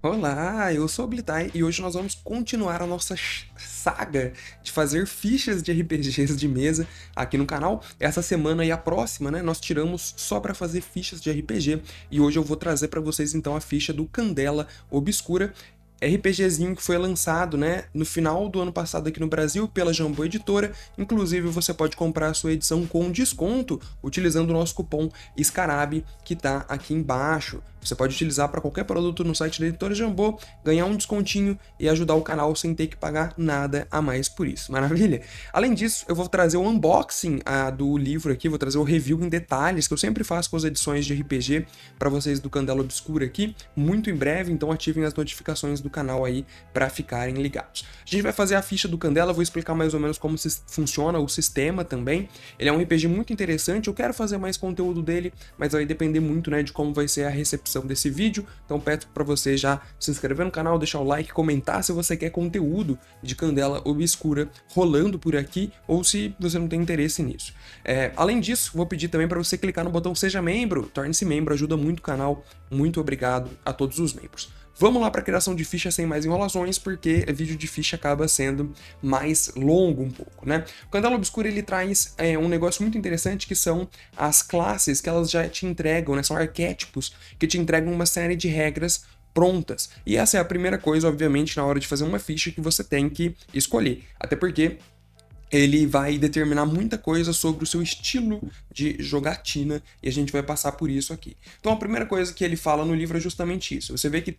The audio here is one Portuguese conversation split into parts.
Olá, eu sou o Blitai e hoje nós vamos continuar a nossa saga de fazer fichas de RPGs de mesa aqui no canal. Essa semana e a próxima, né, nós tiramos só para fazer fichas de RPG e hoje eu vou trazer para vocês então a ficha do Candela Obscura. RPGzinho que foi lançado, né, no final do ano passado aqui no Brasil pela Jambô Editora. Inclusive você pode comprar a sua edição com desconto utilizando o nosso cupom SCARAB que tá aqui embaixo. Você pode utilizar para qualquer produto no site da Editora Jambô, ganhar um descontinho e ajudar o canal sem ter que pagar nada a mais por isso. Maravilha? Além disso, eu vou trazer o unboxing do livro aqui, vou trazer o review em detalhes que eu sempre faço com as edições de RPG para vocês do Candela Obscura aqui, muito em breve, então ativem as notificações do canal aí para ficarem ligados. A gente vai fazer a ficha do Candela, vou explicar mais ou menos como funciona o sistema também. Ele é um RPG muito interessante, eu quero fazer mais conteúdo dele, mas vai depender muito, né, de como vai ser a recepção desse vídeo, então peço para você já se inscrever no canal, deixar o like, comentar se você quer conteúdo de Candela Obscura rolando por aqui, ou se você não tem interesse nisso. Além disso, vou pedir também para você clicar no botão Seja Membro, torne-se membro, ajuda muito o canal, muito obrigado a todos os membros. Vamos lá para a criação de ficha sem mais enrolações, porque vídeo de ficha acaba sendo mais longo um pouco, né? O Candela Obscura ele traz um negócio muito interessante que são as classes que elas já te entregam, né? São arquétipos que te entregam uma série de regras prontas. E essa é a primeira coisa, obviamente, na hora de fazer uma ficha que você tem que escolher. Até porque ele vai determinar muita coisa sobre o seu estilo de jogatina e a gente vai passar por isso aqui. Então a primeira coisa que ele fala no livro é justamente isso. Você vê que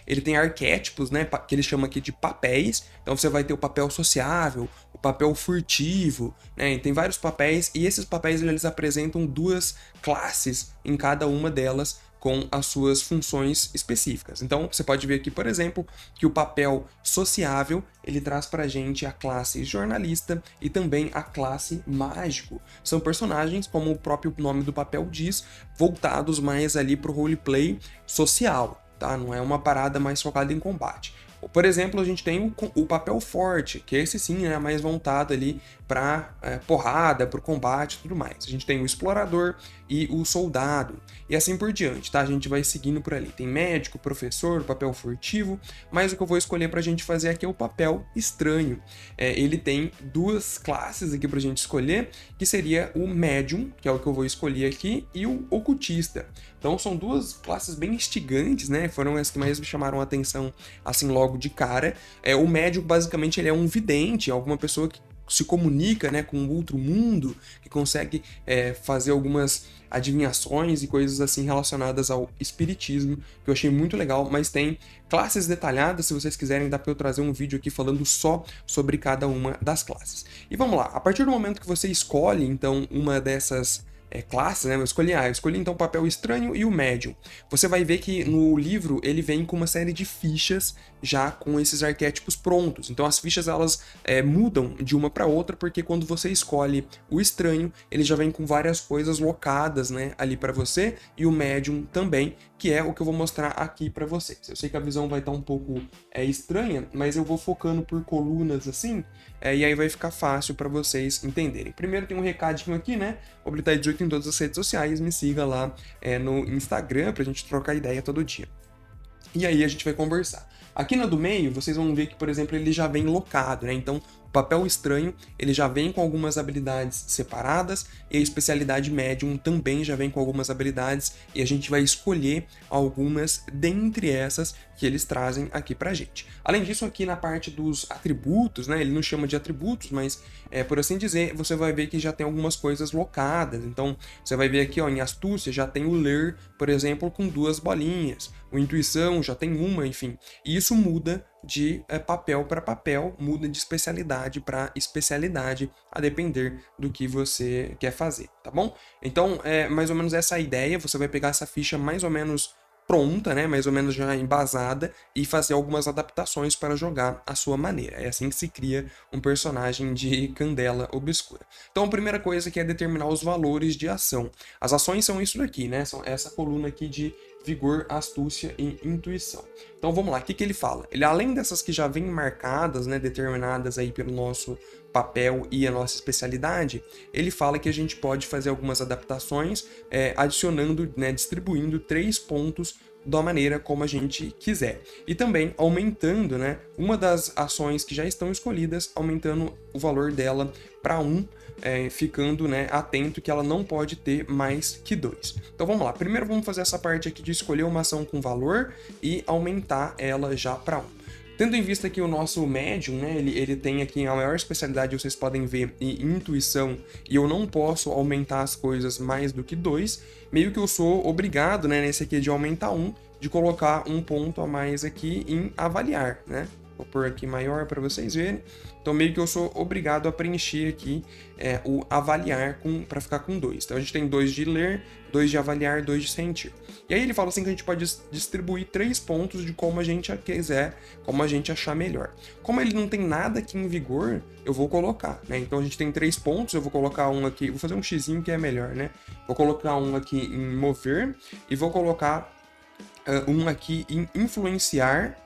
ele tem arquétipos, né, que ele chama aqui de papéis. Então você vai ter o papel sociável, o papel furtivo, né, e tem vários papéis e esses papéis eles apresentam duas classes em cada uma delas com as suas funções específicas. Então, você pode ver aqui, por exemplo, que o papel sociável, ele traz pra gente a classe jornalista e também a classe mágico. São personagens, como o próprio nome do papel diz, voltados mais ali pro roleplay social, tá? Não é uma parada mais focada em combate. Por exemplo, a gente tem o papel forte, que esse sim é mais voltado ali para porrada, para o combate e tudo mais. A gente tem o explorador e o soldado, e assim por diante, tá? A gente vai seguindo por ali. Tem médico, professor, papel furtivo, mas o que eu vou escolher para a gente fazer aqui é o papel estranho. Ele tem duas classes aqui para a gente escolher, que seria o médium, que é o que eu vou escolher aqui, e o ocultista. Então são duas classes bem instigantes, né? Foram as que mais me chamaram a atenção assim logo de cara. O médium basicamente ele é um vidente, alguma pessoa que se comunica, né, com o outro mundo, que consegue fazer algumas adivinhações e coisas assim relacionadas ao espiritismo, que eu achei muito legal, mas tem classes detalhadas, se vocês quiserem dá para eu trazer um vídeo aqui falando só sobre cada uma das classes. E vamos lá, a partir do momento que você escolhe então uma dessas classes, né? Eu escolhi então o papel estranho e o médium. Você vai ver que no livro ele vem com uma série de fichas já com esses arquétipos prontos. Então as fichas elas mudam de uma para outra porque quando você escolhe o estranho ele já vem com várias coisas locadas, né, ali para você e o médium também, que é o que eu vou mostrar aqui para vocês. Eu sei que a visão vai estar um pouco estranha, mas eu vou focando por colunas assim, e aí vai ficar fácil para vocês entenderem. Primeiro tem um recadinho aqui, né? Oblitai18 em todas as redes sociais, me siga lá no Instagram pra gente trocar ideia todo dia. E aí a gente vai conversar. Aqui na do meio, vocês vão ver que, por exemplo, ele já vem locado, né? Então, o papel estranho, ele já vem com algumas habilidades separadas, e a especialidade médium também já vem com algumas habilidades, e a gente vai escolher algumas dentre essas que eles trazem aqui pra gente. Além disso, aqui na parte dos atributos, né? Ele não chama de atributos, mas, por assim dizer, você vai ver que já tem algumas coisas locadas. Então, você vai ver aqui, ó, em astúcia já tem o ler, por exemplo, com 2 bolinhas. O intuição já tem uma, enfim. E isso muda de papel para papel, muda de especialidade para especialidade, a depender do que você quer fazer, tá bom? Então, mais ou menos essa a ideia, você vai pegar essa ficha mais ou menos pronta, né, mais ou menos já embasada, e fazer algumas adaptações para jogar à sua maneira. É assim que se cria um personagem de Candela Obscura. Então a primeira coisa que é determinar os valores de ação. As ações são isso daqui, né, são essa coluna aqui de vigor, astúcia e intuição. Então vamos lá, o que que ele fala? Ele, além dessas que já vêm marcadas, né, determinadas aí pelo nosso papel e a nossa especialidade, ele fala que a gente pode fazer algumas adaptações, adicionando, né, distribuindo 3 pontos da maneira como a gente quiser. E também aumentando, né, uma das ações que já estão escolhidas, aumentando o valor dela para 1, ficando, né, atento que ela não pode ter mais que 2. Então vamos lá, primeiro vamos fazer essa parte aqui de escolher uma ação com valor e aumentar ela já para 1. Tendo em vista que o nosso médium, né, ele tem aqui a maior especialidade, vocês podem ver, em intuição, e eu não posso aumentar as coisas mais do que 2, meio que eu sou obrigado, né, nesse aqui de aumentar 1, de colocar um ponto a mais aqui em avaliar, né? Vou pôr aqui maior para vocês verem. Então, meio que eu sou obrigado a preencher aqui o avaliar para ficar com 2. Então, a gente tem 2 de ler, 2 de avaliar, 2 de sentir. E aí ele fala assim que a gente pode distribuir 3 pontos de como a gente quiser, como a gente achar melhor. Como ele não tem nada aqui em vigor, eu vou colocar, né? Então, a gente tem 3 pontos, eu vou colocar um aqui, vou fazer um xizinho que é melhor, né? Vou colocar um aqui em mover e vou colocar um aqui em influenciar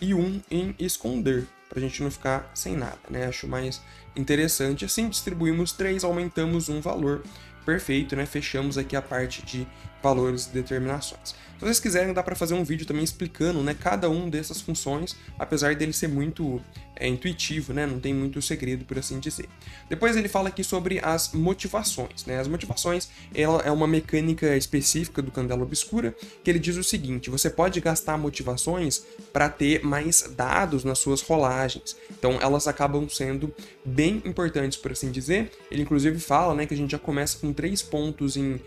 e um em esconder, para a gente não ficar sem nada, né? Acho mais interessante. Assim, distribuímos 3, aumentamos um valor. Perfeito, né? Fechamos aqui a parte de valores e determinações. Se vocês quiserem, dá para fazer um vídeo também explicando, né, cada uma dessas funções, apesar dele ser muito intuitivo, né? Não tem muito segredo, por assim dizer. Depois ele fala aqui sobre as motivações, né? As motivações, ela é uma mecânica específica do Candela Obscura, que ele diz o seguinte: você pode gastar motivações para ter mais dados nas suas rolagens. Então, elas acabam sendo bem importantes, por assim dizer. Ele, inclusive, fala, né, que a gente já começa com 3 pontos em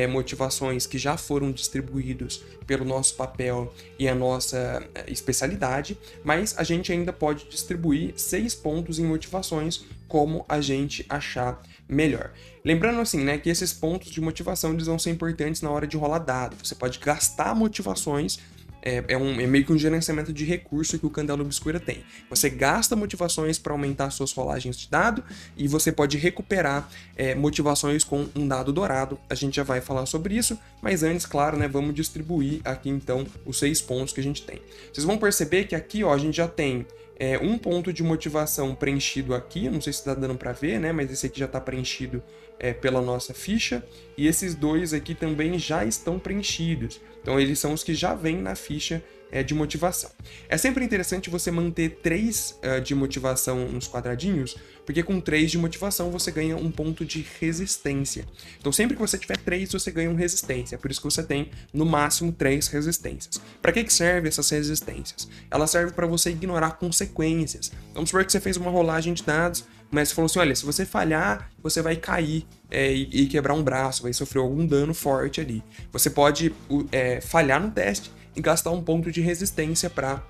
motivações que já foram distribuídos pelo nosso papel e a nossa especialidade, mas a gente ainda pode distribuir 6 pontos em motivações como a gente achar melhor. Lembrando assim, né, que esses pontos de motivação eles vão ser importantes na hora de rolar dado. Você pode gastar motivações. É meio que um gerenciamento de recurso que o Candela Obscura tem. Você gasta motivações para aumentar suas rolagens de dado e você pode recuperar motivações com um dado dourado. A gente já vai falar sobre isso, mas antes, claro, né, vamos distribuir aqui então os 6 pontos que a gente tem. Vocês vão perceber que aqui ó, a gente já tem um ponto de motivação preenchido aqui, não sei se está dando para ver, né, mas esse aqui já está preenchido pela nossa ficha, e esses 2 aqui também já estão preenchidos. Então, eles são os que já vêm na ficha de motivação. É sempre interessante você manter 3 de motivação nos quadradinhos, porque com 3 de motivação você ganha um ponto de resistência. Então, sempre que você tiver 3, você ganha uma resistência. Por isso que você tem, no máximo, 3 resistências. Para que servem essas resistências? Elas servem para você ignorar consequências. Vamos supor que você fez uma rolagem de dados, mas você falou assim, olha, se você falhar, você vai cair e quebrar um braço, vai sofrer algum dano forte ali. Você pode falhar no teste e gastar um ponto de resistência para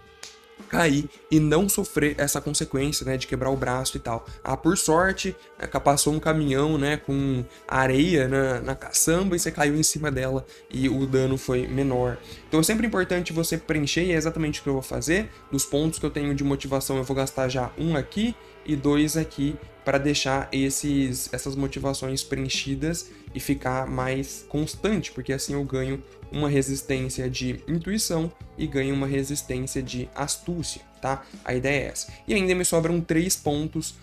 cair e não sofrer essa consequência, né, de quebrar o braço e tal. Por sorte, passou um caminhão, né, com areia na caçamba e você caiu em cima dela e o dano foi menor. Então é sempre importante você preencher, e é exatamente o que eu vou fazer. Dos pontos que eu tenho de motivação, eu vou gastar já 1 aqui e 2 aqui para deixar essas motivações preenchidas e ficar mais constante, porque assim eu ganho uma resistência de intuição e ganho uma resistência de astúcia, tá? A ideia é essa. E ainda me sobram 3 pontos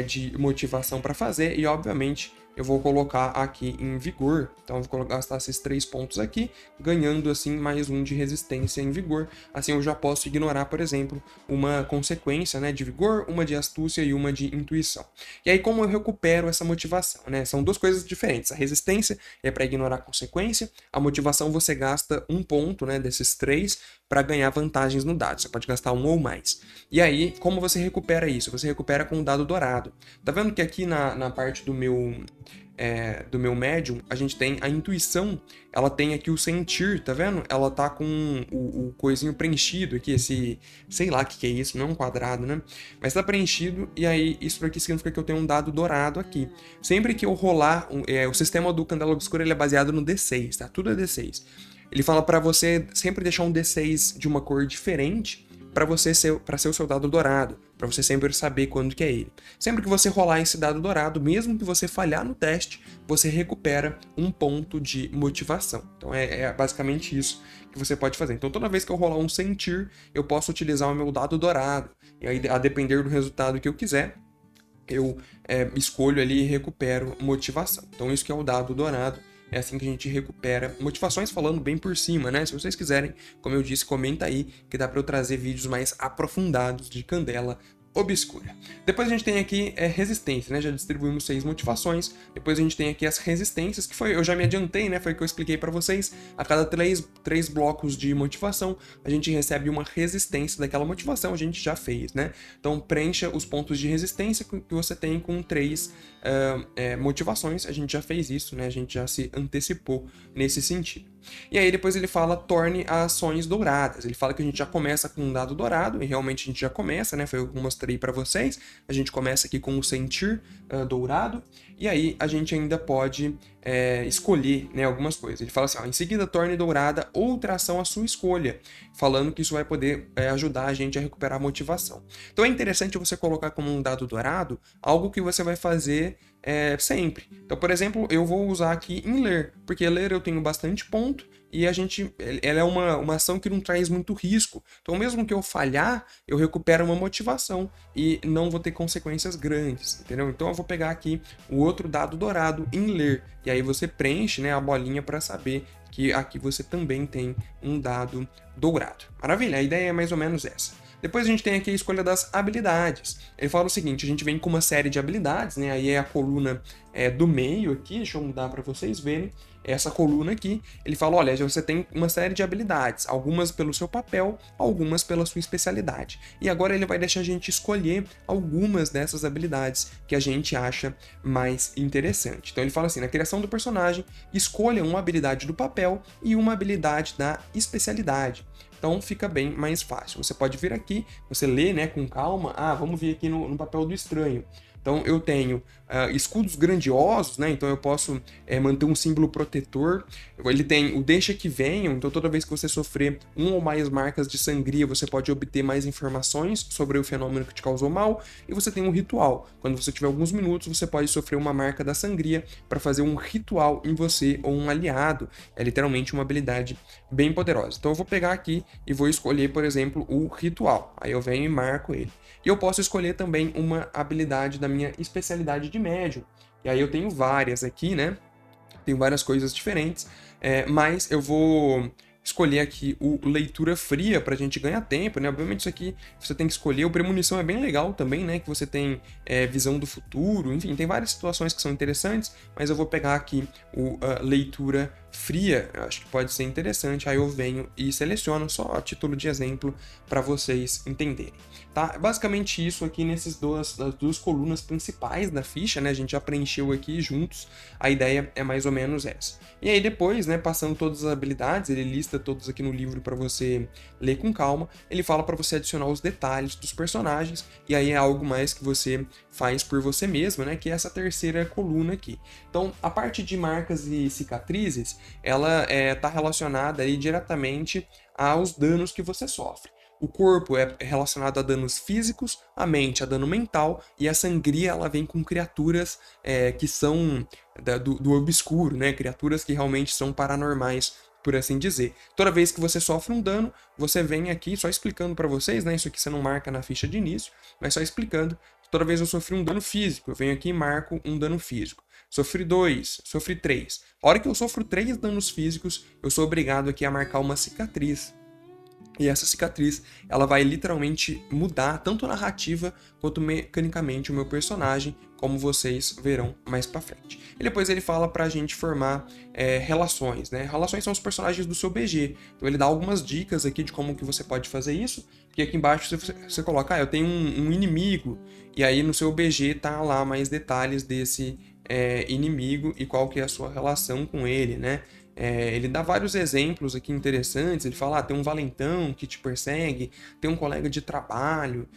de motivação para fazer e, obviamente, eu vou colocar aqui em vigor. Então, eu vou gastar esses 3 pontos aqui, ganhando, assim, mais um de resistência em vigor. Assim, eu já posso ignorar, por exemplo, uma consequência, né, de vigor, uma de astúcia e uma de intuição. E aí, como eu recupero essa motivação, né? São 2 coisas diferentes. A resistência é para ignorar a consequência. A motivação, você gasta 1 ponto, né, desses 3 para ganhar vantagens no dado. Você pode gastar 1 ou mais. E aí, como você recupera isso? Você recupera com um dado dourado. Tá vendo que aqui na parte do meu médium, a gente tem a intuição, ela tem aqui o sentir, tá vendo? Ela tá com o coisinho preenchido aqui, esse, sei lá o que é isso, não é um quadrado, né? Mas tá preenchido, e aí isso aqui significa que eu tenho um dado dourado aqui. Sempre que eu rolar, o sistema do Candela Obscura ele é baseado no D6, tá? Tudo é D6. Ele fala para você sempre deixar um D6 de uma cor diferente, para ser o seu dado dourado, para você sempre saber quando que é ele. Sempre que você rolar esse dado dourado, mesmo que você falhar no teste, você recupera 1 ponto de motivação. Então é basicamente isso que você pode fazer. Então toda vez que eu rolar um sentir, eu posso utilizar o meu dado dourado. E aí, a depender do resultado que eu quiser, eu escolho ali e recupero motivação. Então isso que é o dado dourado, É assim que a gente recupera motivações, falando bem por cima, né? Se vocês quiserem, como eu disse, comenta aí que dá para eu trazer vídeos mais aprofundados de Candela Obscura. Depois a gente tem aqui resistência, né? Já distribuímos 6 motivações. Depois a gente tem aqui as resistências, que foi, eu já me adiantei, né? Foi o que eu expliquei para vocês. A cada três blocos de motivação, a gente recebe uma resistência daquela motivação, a gente já fez, né? Então preencha os pontos de resistência que você tem com 3 motivações. A gente já fez isso, né? A gente já se antecipou nesse sentido. E aí depois ele fala torne ações douradas. Ele fala que a gente já começa com um dado dourado, e realmente a gente já começa, né? Foi o que eu mostrei para vocês. A gente começa aqui com o sentir dourado, e aí a gente ainda pode escolher, né, algumas coisas. Ele fala assim, ó, em seguida torne dourada outra ação à sua escolha, falando que isso vai poder ajudar a gente a recuperar a motivação. Então é interessante você colocar como um dado dourado algo que você vai fazer sempre. Então, por exemplo, eu vou usar aqui em ler, porque ler eu tenho bastante ponto, e ela é uma ação que não traz muito risco. Então, mesmo que eu falhar, eu recupero uma motivação e não vou ter consequências grandes, entendeu? Então, eu vou pegar aqui o outro dado dourado em ler, e aí você preenche, né, a bolinha para saber que aqui você também tem um dado dourado. Maravilha, a ideia é mais ou menos essa. Depois a gente tem aqui a escolha das habilidades. Ele fala o seguinte, a gente vem com uma série de habilidades, né? Aí é a coluna do meio aqui, deixa eu mudar para vocês verem. Essa coluna aqui, ele fala, olha, você tem uma série de habilidades, algumas pelo seu papel, algumas pela sua especialidade. E agora ele vai deixar a gente escolher algumas dessas habilidades que a gente acha mais interessante. Então ele fala assim, na criação do personagem, escolha uma habilidade do papel e uma habilidade da especialidade. Então fica bem mais fácil. Você pode vir aqui, você lê, né, com calma. Ah, vamos vir aqui no papel do estranho. Então eu tenho escudos grandiosos, né? Então eu posso manter um símbolo protetor. Ele tem o deixa que venham, então toda vez que você sofrer um ou mais marcas de sangria, você pode obter mais informações sobre o fenômeno que te causou mal. E você tem um ritual. Quando você tiver alguns minutos, você pode sofrer uma marca da sangria para fazer um ritual em você ou um aliado. É literalmente uma habilidade bem poderosa. Então eu vou pegar aqui e vou escolher, por exemplo, o ritual. Aí eu venho e marco ele. E eu posso escolher também uma habilidade da minha especialidade de médium. E aí eu tenho várias aqui, né? Tenho várias coisas diferentes, mas eu vou escolher aqui o leitura fria pra gente ganhar tempo, né? Obviamente isso aqui você tem que escolher. O premonição é bem legal também, né? Que você tem visão do futuro, enfim, tem várias situações que são interessantes, mas eu vou pegar aqui o leitura fria, eu acho que pode ser interessante, aí eu venho e seleciono só a título de exemplo para vocês entenderem, tá? Basicamente isso aqui nessas duas colunas principais da ficha, né? A gente já preencheu aqui juntos, a ideia é mais ou menos essa. E aí depois, né, passando todas as habilidades, ele lista todos aqui no livro para você ler com calma, ele fala para você adicionar os detalhes dos personagens, e aí é algo mais que você faz por você mesmo, né? Que é essa terceira coluna aqui. Então, a parte de marcas e cicatrizes, ela está relacionada aí diretamente aos danos que você sofre. O corpo é relacionado a danos físicos, a mente a dano mental, e a sangria ela vem com criaturas que são do obscuro, né? Criaturas que realmente são paranormais, por assim dizer. Toda vez que você sofre um dano, você vem aqui, só explicando para vocês, né? Isso aqui você não marca na ficha de início, mas só explicando. Toda vez eu sofri um dano físico, eu venho aqui e marco um dano físico. Sofri 2, sofri 3. A hora que eu sofro 3 danos físicos, eu sou obrigado aqui a marcar uma cicatriz. E essa cicatriz, ela vai literalmente mudar tanto a narrativa quanto mecanicamente o meu personagem, como vocês verão mais pra frente. E depois ele fala pra gente formar relações, né? Relações são os personagens do seu BG. Então ele dá algumas dicas aqui de como que você pode fazer isso. E aqui embaixo você coloca, eu tenho um inimigo. E aí no seu BG tá lá mais detalhes desse inimigo e qual que é a sua relação com ele, né? Ele dá vários exemplos aqui interessantes. Ele fala, tem um valentão que te persegue, tem um colega de trabalho.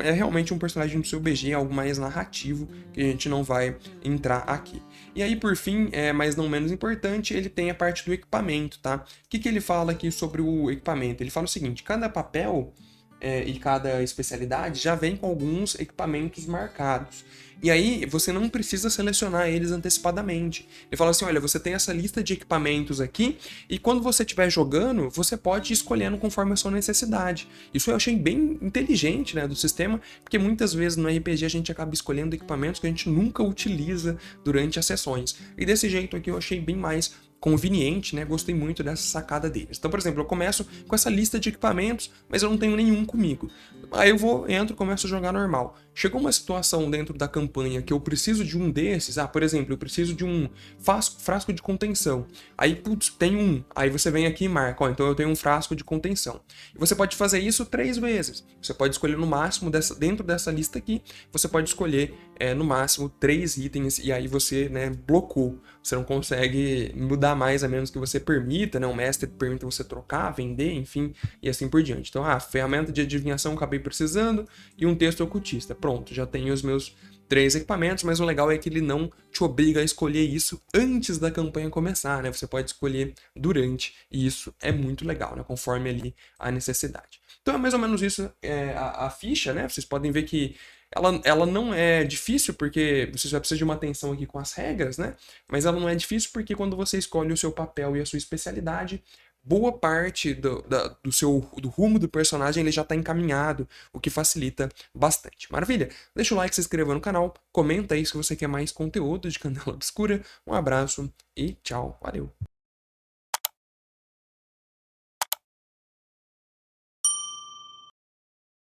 É realmente um personagem do seu BG, algo mais narrativo, que a gente não vai entrar aqui. E aí, por fim, mas não menos importante, ele tem a parte do equipamento, tá? O que ele fala aqui sobre o equipamento? Ele fala o seguinte, cada papel e cada especialidade já vem com alguns equipamentos marcados. E aí você não precisa selecionar eles antecipadamente. Ele fala assim, olha, você tem essa lista de equipamentos aqui, e quando você estiver jogando, você pode ir escolhendo conforme a sua necessidade. Isso eu achei bem inteligente, né, do sistema, porque muitas vezes no RPG a gente acaba escolhendo equipamentos que a gente nunca utiliza durante as sessões. E desse jeito aqui eu achei bem mais conveniente, né? Gostei muito dessa sacada deles. Então, por exemplo, eu começo com essa lista de equipamentos, mas eu não tenho nenhum comigo. Aí eu entro, começo a jogar normal. Chegou uma situação dentro da campanha que eu preciso de um desses, por exemplo, eu preciso de um frasco de contenção. Aí, putz, tem um. Aí você vem aqui e marca, ó, então eu tenho um frasco de contenção. E você pode fazer isso 3 vezes. Você pode escolher no máximo, dentro dessa lista aqui, você pode escolher no máximo 3 itens, e aí você, né, blocou. Você não consegue mudar mais a menos que você permita, né? O mestre permita você trocar, vender, enfim, e assim por diante. Então, ferramenta de adivinhação acabei precisando e um texto ocultista. Pronto, já tenho os meus 3 equipamentos, mas o legal é que ele não te obriga a escolher isso antes da campanha começar, né? Você pode escolher durante, e isso é muito legal, né? Conforme ali a necessidade. Então é mais ou menos isso a ficha, né? Vocês podem ver que ela não é difícil, porque você já precisa de uma atenção aqui com as regras, né? Mas ela não é difícil porque quando você escolhe o seu papel e a sua especialidade, boa parte do rumo do personagem ele já está encaminhado, o que facilita bastante. Maravilha? Deixa o like, se inscreva no canal, comenta aí se você quer mais conteúdo de Canela Obscura. Um abraço e tchau, valeu!